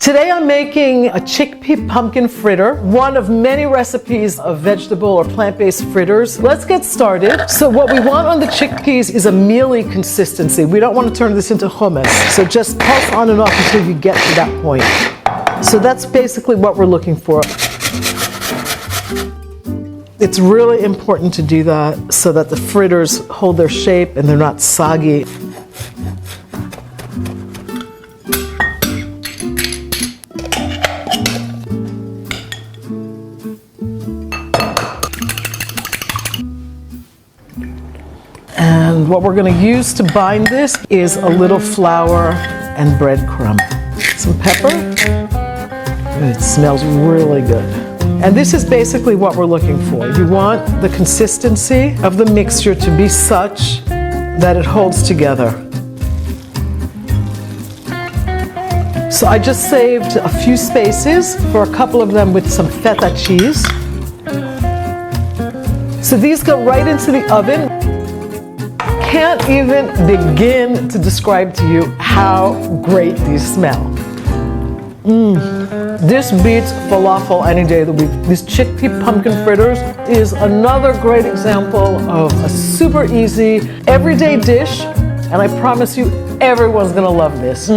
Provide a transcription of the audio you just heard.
Today I'm making a chickpea pumpkin fritter, one of many recipes of vegetable or plant-based fritters. Let's get started. So what we want on the chickpeas is a mealy consistency. We don't want to turn this into hummus. So just pulse on and off until you get to that point. So that's basically what we're looking for. It's really important to do that so that the fritters hold their shape and they're not soggy. And what we're going to use to bind this is a little flour and breadcrumb. Some pepper. It smells really good. And this is basically what we're looking for. You want the consistency of the mixture to be such that it holds together. So I just saved a few spaces for a couple of them with some Feta cheese. So these go right into the oven. Can't even begin to describe to you how great these smell. This beats falafel any day of the week. These chickpea pumpkin fritters is another great example of a super easy, everyday dish, and I promise you everyone's gonna love this.